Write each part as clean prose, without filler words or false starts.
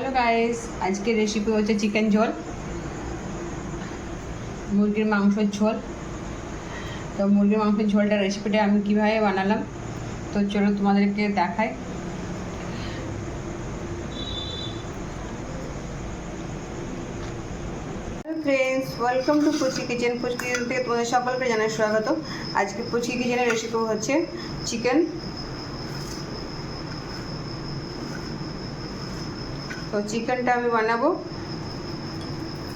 Hello guys, আজকের recipe হচ্ছে chicken ঝোল, মুরগির মাংসের ঝোল। তো মুরগির মাংসের ঝোলটা রেসিপিটা আমি কীভাবে বানালাম, তো চলো তোমাদেরকে দেখাই। Friends, welcome to Puchki kitchen. Puchki kitchen থেকে তোমাদের সকলকে জানাই স্বাগত। আজকে পুচকি কিচেনের রেসিপি হচ্ছে চিকেন। তো চিকেনটা আমি বানাবো।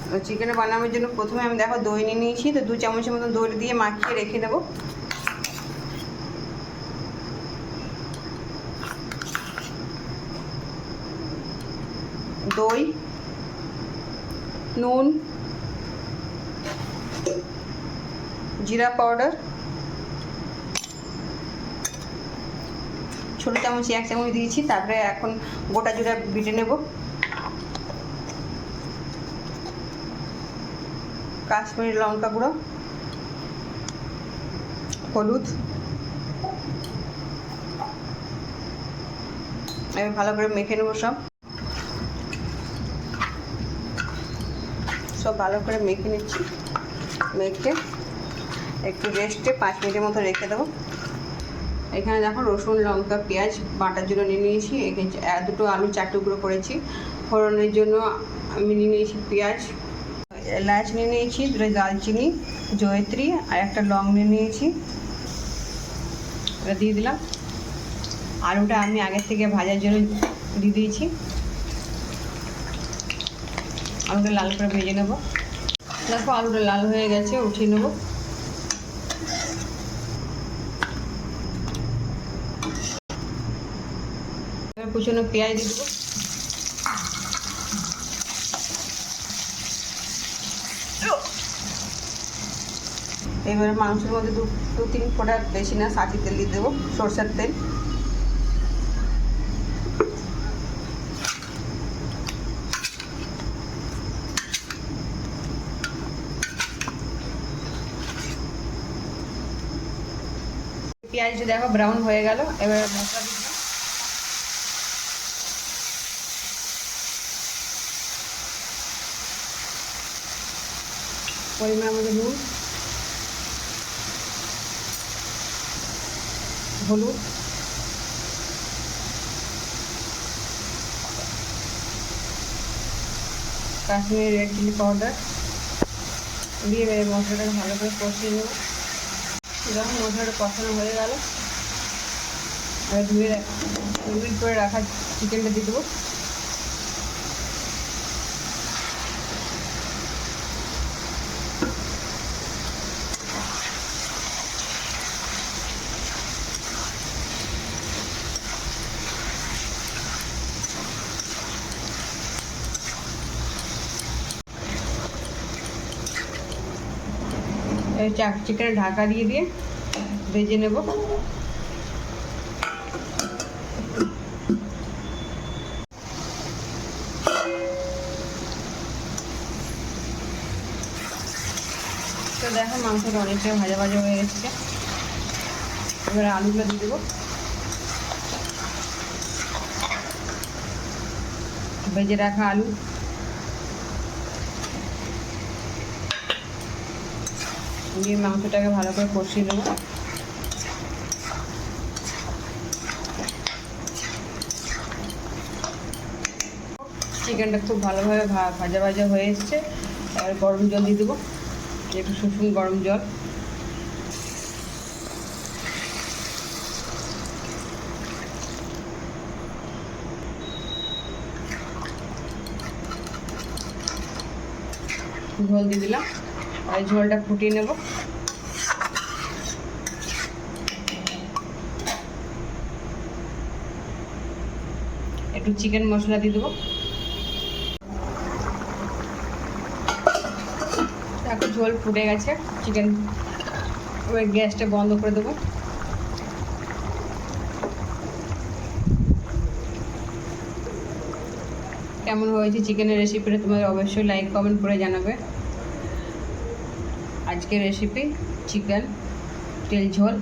তো চিকেন বানানোর জন্য প্রথমে আমি দেখো দই নিয়ে নিয়েছি। তো 2 চামচের মতো দই দিয়ে মাখিয়ে রেখে দেবো। দই, নুন, জিরা পাউডার, ছোটো চামচ 1 চামচ দিয়েছি। তারপরে এখন গোটা জিরা বেটে নেব, কাশ্মীরি লঙ্কা গুঁড়ো, হলুদ, আমি ভালো করে মেখে নেবো। সব ভালো করে মেখে নিচ্ছি। মেখে একটু রেস্টে 5 মিনিটের মতো রেখে দেবো। এখানে দেখো রসুন, লঙ্কা, পেঁয়াজ বাটার জন্য নিয়ে নিয়েছি। এখানে 2টো আলু 4 টুকরো করেছি। ফোড়নের জন্য আমি নিয়ে নিয়েছি পেঁয়াজ, এলাচ নিয়ে নিয়েছি, 2টো দালচিনি, জয়িত্রী আর একটা লং নিয়ে নিয়েছি। এটা দিয়ে দিলাম। আলুটা আমি আগের থেকে ভাজার জন্য দিয়ে দিয়েছি। আলুটা লাল করে ভেজে নেব। দেখো আলুটা লাল হয়ে গেছে, উঠিয়ে নেব। এবার কুচনো পেঁয়াজ দিয়ে দেবো। এবারে মাংসের মধ্যে 2-3 ফোঁটা, বেশি না, সাঁচি তেল দিয়ে দেবো, সরষের তেল। পেঁয়াজটা দেখো ব্রাউন হয়ে গেল। এবার মশলা দিয়ে দিলাম। পরিমাণ মতো নুন, হলুদ, কাশ্মীরি রেড চিলি পাউডার দিয়ে এবারে মশলাটাকে ভালো করে কষিয়ে নেব। যখন মশলাটা কষানো হয়ে গেল, এবার ধুয়ে করে রাখা চিকেনটা দিয়ে দেবো। চিকেনের ঢাকা দিয়ে ভেজে নেব। তো দেখো মাংসটা অনেকটা ভাজা ভাজা হয়ে গেছে। এবারে আলুগুলো দিয়ে দেবো। ভেজে রাখা আলু দিয়ে মাংসটাকে ভালো করে কষিয়ে নেব। চিকেনটা খুব ভালোভাবে ভাজা ভাজা হয়ে এসছে। এবার গরম জল দিয়ে দেবো, একটু শুকনো গরম জল। ঝোল দিয়ে দিলাম। আর ঝোলটা ফুটিয়ে নেব। একটু চিকেন মশলা দিয়ে দেবো। এখন ঝোল ফুটে গেছে চিকেন, এবার গ্যাসটা বন্ধ করে দেবো। কেমন হয়েছে চিকেনের রেসিপিটা তোমাদের অবশ্যই লাইক কমেন্ট করে জানাবে। আজকের রেসিপি চিকেন তেল ঝোল।